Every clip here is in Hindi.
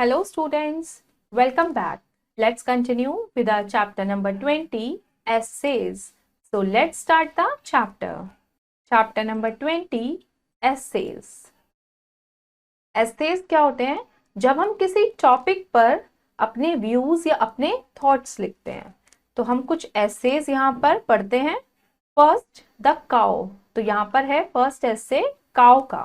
Hello students, welcome back. Let's continue with our chapter number 20, Essays. So let's start the chapter. Chapter number 20, Essays. Essays क्या होते हैं? जब हम किसी टॉपिक पर अपने व्यूज या अपने थॉट्स लिखते हैं तो हम कुछ एसेज यहाँ पर पढ़ते हैं। फर्स्ट द काउ, तो यहाँ पर है फर्स्ट एसे काउ का।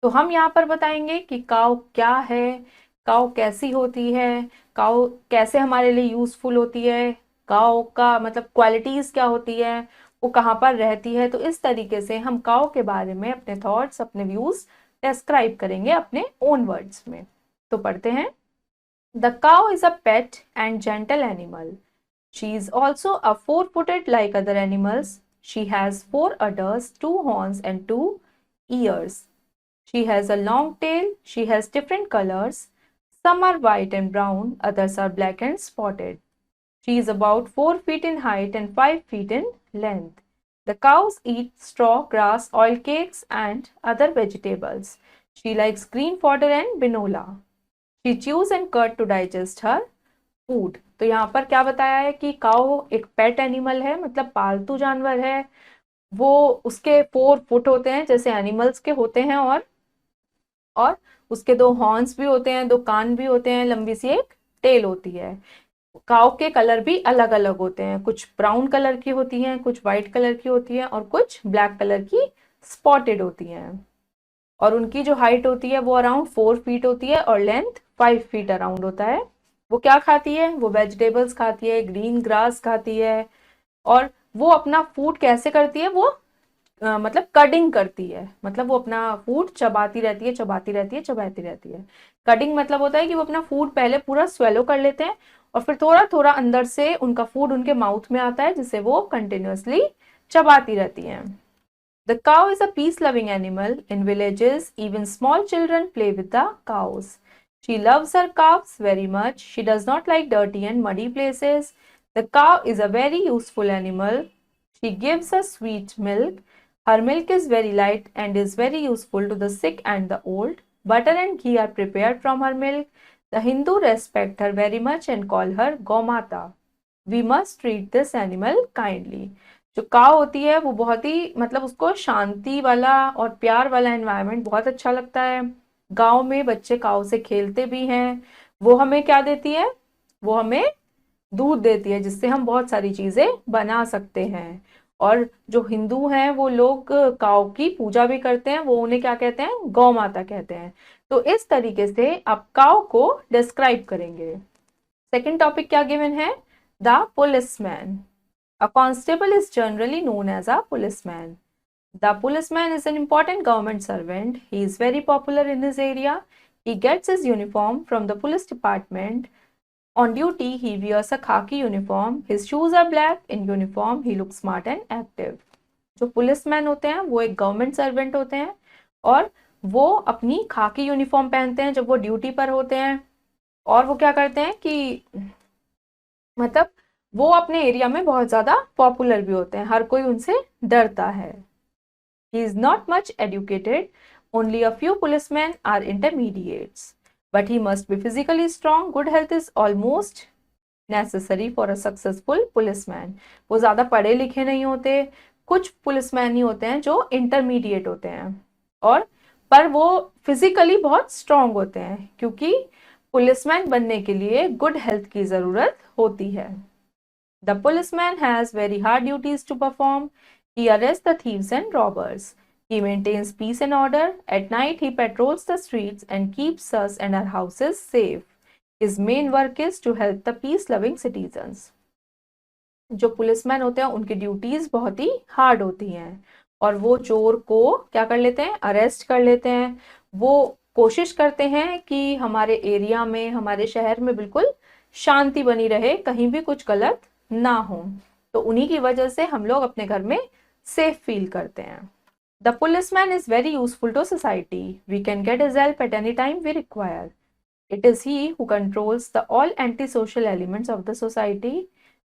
तो हम यहाँ पर बताएंगे कि काउ क्या है, काउ कैसी होती है, काउ कैसे हमारे लिए यूजफुल होती है, काउ का मतलब क्वालिटीज क्या होती है, वो कहाँ पर रहती है। तो इस तरीके से हम काउ के बारे में अपने थॉट्स, अपने व्यूज डिस्क्राइब करेंगे अपने ओन वर्ड्स में। तो पढ़ते हैं। The cow is a pet and gentle animal. She is also a four footed like other animals. She has four udders, two horns and two ears. She has a long tail. She has different colors. Some are white and brown, others are black and spotted. She is about 4 feet in height and 5 feet in length. The cows eat straw, grass, oil cakes, and other vegetables. She likes green fodder and binola. She chews and curd to digest her food. तो यहाँ पर क्या बताया है कि काऊ एक पेट एनिमल है, मतलब पालतू जानवर है। वो उसके 4 फुट होते हैं जैसे एनिमल्स के होते हैं, और उसके 2 हॉर्न्स भी होते हैं, 2 कान भी होते हैं, लंबी सी एक टेल होती है। काऊ के कलर भी अलग अलग होते हैं, कुछ ब्राउन कलर की होती हैं, कुछ व्हाइट कलर की होती हैं और कुछ ब्लैक कलर की स्पॉटेड होती हैं। और उनकी जो हाइट होती है वो अराउंड 4 फीट होती है और लेंथ 5 फीट अराउंड होता है। वो क्या खाती है? वो वेजिटेबल्स खाती है, ग्रीन ग्रास खाती है। और वो अपना फूड कैसे करती है? वो मतलब कडिंग करती है, मतलब वो अपना फूड चबाती रहती है, चबाती रहती है, चबाती रहती है। कडिंग मतलब होता है कि वो अपना फूड पहले पूरा स्वेलो कर लेते हैं और फिर थोड़ा थोड़ा अंदर से उनका फूड उनके माउथ में आता है, जिसे वो कंटिन्यूअसली चबाती रहती हैं। The cow is a peace-loving animal. In villages, even small children play with the cows. She loves her calves very much. She does not like dirty and muddy places. The cow is a very useful animal. She gives us sweet milk. Her milk is very light and is very useful to the sick and the old. Butter and ghee are prepared from her milk. The Hindu respect her very much and call her Gomata. We must treat this animal kindly. जो काव होती है वो बहुत ही मतलब उसको शांति वाला और प्यार वाला एनवायरनमेंट बहुत अच्छा लगता है। गांव में बच्चे काव से खेलते भी हैं। वो हमें क्या देती है? वो हमें दूध देती है, जिससे हम बहुत सारी चीजें बना सकते हैं। और जो हिंदू हैं वो लोग काऊ की पूजा भी करते हैं, वो उन्हें क्या कहते हैं? गौ माता कहते हैं। तो इस तरीके से आप काऊ को डिस्क्राइब करेंगे। सेकंड टॉपिक क्या गिवन है? The policeman. A constable is generally known as a policeman. The policeman is an important government servant. He is very popular in his area. He gets his uniform from the police department. On duty, he wears a khaki uniform. His shoes are black. In uniform, he looks smart and active. जो पुलिसमैन होते हैं वो एक गवर्नमेंट सर्वेंट होते हैं और वो अपनी खाकी यूनिफॉर्म पहनते हैं जब वो ड्यूटी पर होते हैं। और वो क्या करते हैं कि मतलब वो अपने एरिया में बहुत ज्यादा पॉपुलर भी होते हैं, हर कोई उनसे डरता है। He is not much educated. Only a few policemen are intermediates. But he must be physically strong. Good health is almost necessary for a successful policeman. वो ज्यादा पढ़े लिखे नहीं होते। कुछ पुलिसमैन ही होते हैं जो इंटरमीडिएट होते हैं, और पर वो फिजिकली बहुत स्ट्रांग होते हैं, क्योंकि पुलिसमैन बनने के लिए गुड हेल्थ की जरूरत होती है। The policeman has very hard duties to perform. He arrests the thieves and robbers. He maintains peace and order. At night, he patrols the streets and keeps us and our houses safe. His main work is to help the peace-loving citizens. जो पुलिसमैन होते हैं उनकी ड्यूटीज बहुत ही हार्ड होती हैं और वो चोर को क्या कर लेते हैं? अरेस्ट कर लेते हैं। वो कोशिश करते हैं कि हमारे एरिया में, हमारे शहर में बिल्कुल शांति बनी रहे, कहीं भी कुछ गलत ना हो। तो उन्हीं की वजह से हम लोग अपने घर में सेफ फील करते हैं। The policeman is very useful to society. We can get his help at any time we require. It is he who controls the all antisocial elements of the society.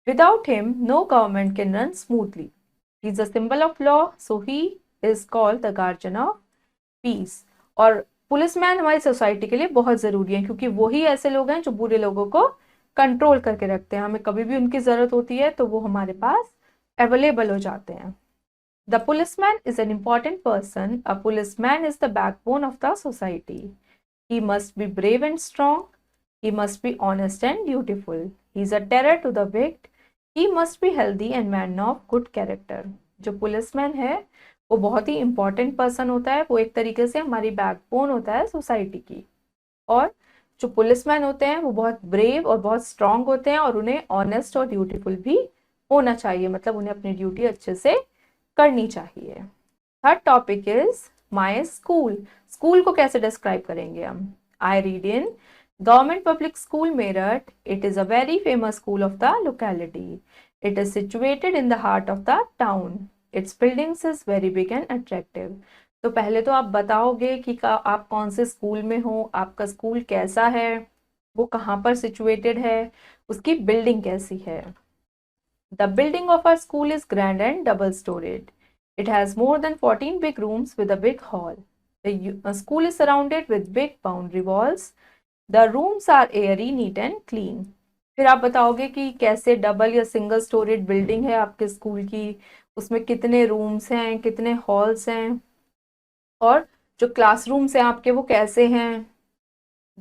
Without him, no government can run smoothly. He is a symbol of law, so he is called the guardian of peace. और पुलिसमैन हमारी सोसाइटी के लिए बहुत ज़रूरी है, क्योंकि वही ऐसे लोग हैं जो बुरे लोगों को कंट्रोल करके रखते हैं। हमें कभी भी उनकी ज़रूरत होती है तो वो हमारे पास अवेलेबल हो जाते हैं। The policeman is an important person. A policeman is the backbone of the society. He must be brave and strong. He must be honest and dutiful. He is a terror to the weak. He must be healthy and man of good character. जो पुलिसमैन है वो बहुत ही इंपॉर्टेंट पर्सन होता है, वो एक तरीके से हमारी बैकबोन होता है सोसाइटी की। और जो पुलिसमैन होते हैं वो बहुत ब्रेव और बहुत स्ट्रांग होते हैं, और उन्हें ऑनेस्ट और ड्यूटीफुल भी होना चाहिए, मतलब उन्हें अपनी ड्यूटी अच्छे से करनी चाहिए। Third topic is my school. School को कैसे डिस्क्राइब करेंगे हम? I read in government public school Meerut. It is a very famous school of the locality. It is situated in the heart of the town. It's buildings is very big and attractive. तो पहले तो आप बताओगे कि आप कौन से स्कूल में हो, आपका स्कूल कैसा है, वो कहाँ पर सिचुएटेड है, उसकी बिल्डिंग कैसी है। The building of our school is grand and double-storied. It has more than 14 big rooms with a big hall. The school is surrounded with big boundary walls. The rooms are airy, neat and clean. फिर आप बताओगे कि कैसे डबल या सिंगल स्टोरेड बिल्डिंग है आपके स्कूल की, उसमें कितने रूम्स हैं, कितने हॉल्स हैं, और जो क्लासरूम्स हैं आपके वो कैसे हैं।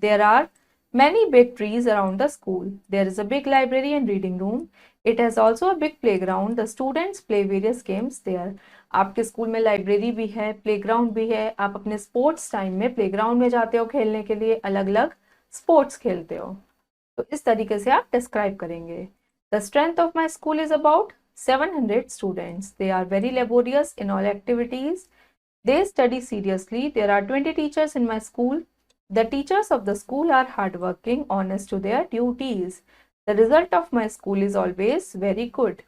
There are many big trees around the school. There is a big library and reading room. It has also a big playground. The students play various games there. आपके स्कूल में लाइब्रेरी भी है, प्लेग्राउंड भी है। आप अपने स्पोर्ट्स टाइम में प्लेग्राउंड में जाते हो खेलने के लिए, अलग अलग स्पोर्ट्स खेलते हो। तो इस तरीके से आप डिस्क्राइब करेंगे। The strength of my school is about 700 students. They are very laborious in all activities. They study seriously. There are 20 teachers in my school. The teachers of the school are hardworking, honest to their duties. The result of my school is always very good.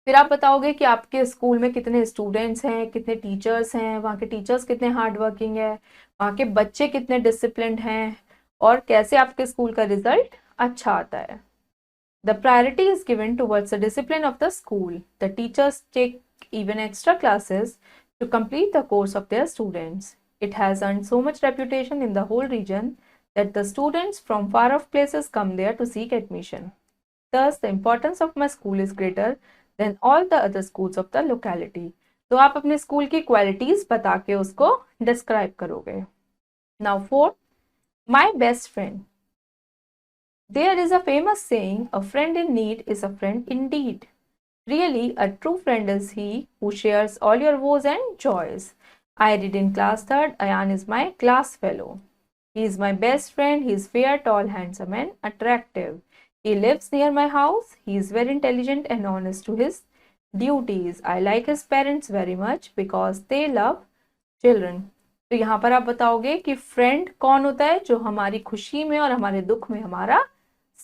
फिर आप बताओगे कि आपके स्कूल में कितने स्टूडेंट्स हैं, कितने टीचर्स हैं, वहाँ के टीचर्स कितने हार्ड वर्किंग है, वहाँ के बच्चे कितने डिसिप्लिन्ड हैं, और कैसे आपके स्कूल का रिजल्ट अच्छा आता है। The priority is given towards the discipline of the school. The teachers take even extra classes to complete the course of their students. It has earned so much reputation in the whole region that the students from far off places come there to seek admission. Thus, the importance of my school is greater than all the other schools of the locality. तो आप अपने स्कूल की क्वालिटीज बता के उसको डिस्क्राइब करोगे। Now fourth, my best friend. There is a famous saying, a friend in need is a friend indeed. Really, a true friend is he who shares all your woes and joys. I read in class 3rd. Ayan is my class fellow. He is my best friend. He is fair, tall, handsome and attractive. He lives near my house. He is very intelligent and honest to his duties. I like his parents very much because they love children. तो यहाँ पर आप बताओगे कि फ्रेंड कौन होता है, जो हमारी खुशी में और हमारे दुख में हमारा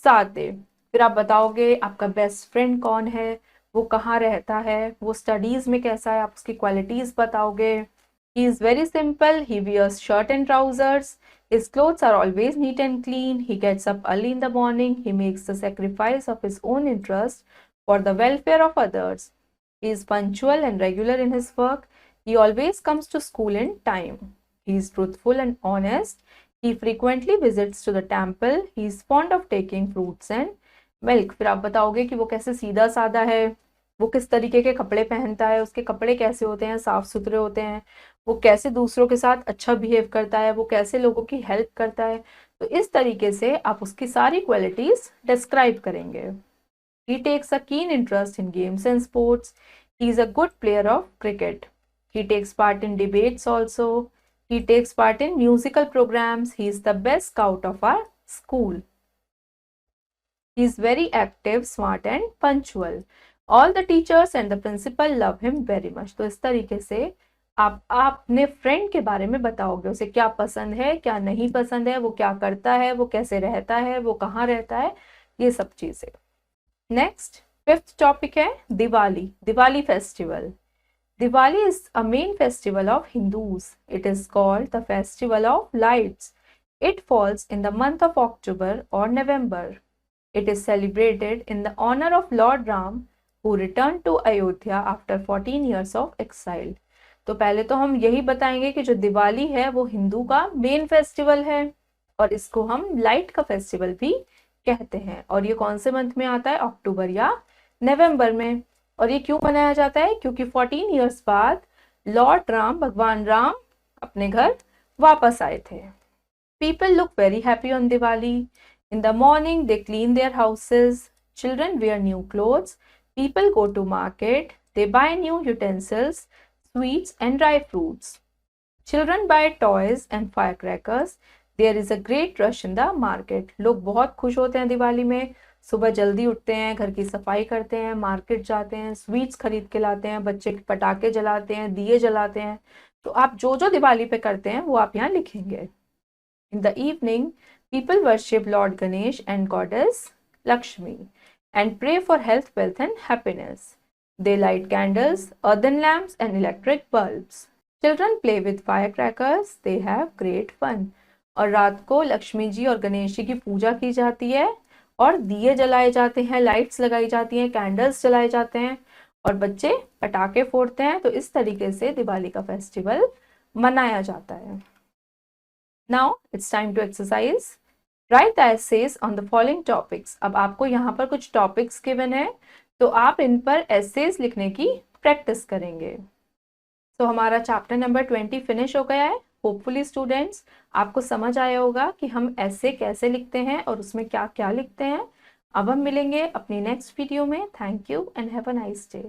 साथ दे। फिर आप बताओगे आपका बेस्ट फ्रेंड कौन है, वो कहाँ रहता है, वो स्टडीज में कैसा है, आप उसकी क्वालिटीज बताओगे। He is very simple, he wears shirt and trousers, his clothes are always neat and clean, he gets up early in the morning, he makes the sacrifice of his own interest for the welfare of others, he is punctual and regular in his work, he always comes to school in time, he is truthful and honest, he frequently visits to the temple, he is fond of taking fruits and milk। फिर आप बताओगे कि वो कैसे सीधा साधा है, वो किस तरीके के कपड़े पहनता है, उसके कपड़े कैसे होते हैं, साफ सुथरे होते हैं, वो कैसे दूसरों के साथ अच्छा बिहेव करता है, वो कैसे लोगों की हेल्प करता है। तो इस तरीके से आप उसकी सारी क्वालिटीज डिस्क्राइब करेंगे। He takes a keen interest in games and sports, he is a good player of cricket, he takes part in debates also, he takes part in musical programs, he is the best scout of our school, he is very active, smart and punctual, all the teachers and the principal love him very much। तो इस तरीके से आप अपने फ्रेंड के बारे में बताओगे, उसे क्या पसंद है, क्या नहीं पसंद है, वो क्या करता है, वो कैसे रहता है, वो कहाँ रहता है, ये सब चीजें। नेक्स्ट फिफ्थ टॉपिक है Diwali. Diwali festival. Diwali is a main festival of Hindus. It is called the Festival of Lights. It falls in the month of October or November. It is celebrated in the honor of Lord Ram, who returned to Ayodhya after 14 years of exile. तो पहले तो हम यही बताएंगे कि जो दिवाली है वो हिंदू का मेन फेस्टिवल है और इसको हम लाइट का फेस्टिवल भी कहते हैं। और ये कौन से मंथ में आता है? अक्टूबर या नवंबर में। और ये क्यों मनाया जाता है? क्योंकि 14 इयर्स बाद लॉर्ड राम, भगवान राम अपने घर वापस आए थे। People look very happy on Diwali. In the morning, they clean their houses. Children wear new clothes. People go to market. They buy new utensils, sweets, and dry fruits. Children buy toys and firecrackers. There is a great rush in the market. लोग बहुत खुश होते हैं दिवाली में। सुबह जल्दी उठते हैं, घर की सफाई करते हैं, मार्केट जाते हैं, स्वीट्स खरीद के लाते हैं, बच्चे पटाखे जलाते हैं, दिए जलाते हैं। तो आप जो जो दिवाली पे करते हैं वो आप यहाँ लिखेंगे। In the evening, people worship Lord Ganesh and Goddess Lakshmi and pray for health, wealth, and happiness. They light candles, earthen lamps, and electric bulbs. Children play with firecrackers. They have great fun. और रात को लक्ष्मी जी और गणेश जी की पूजा की जाती है और दिए जलाए जाते हैं, लाइट्स लगाई जाती हैं, कैंडल्स जलाए जाते हैं और बच्चे पटाखे फोड़ते हैं। तो इस तरीके से दिवाली का फेस्टिवल मनाया जाता है। Now it's time to exercise. Write the essays on the following topics. अब आपको यहाँ पर कुछ टॉपिक्स गिवन है तो आप इन पर एसेज लिखने की प्रैक्टिस करेंगे। तो हमारा चैप्टर नंबर 20 फिनिश हो गया है। होपफुली स्टूडेंट्स आपको समझ आया होगा कि हम ऐसे कैसे लिखते हैं और उसमें क्या क्या लिखते हैं। अब हम मिलेंगे अपनी नेक्स्ट वीडियो में। Thank you and have a nice day.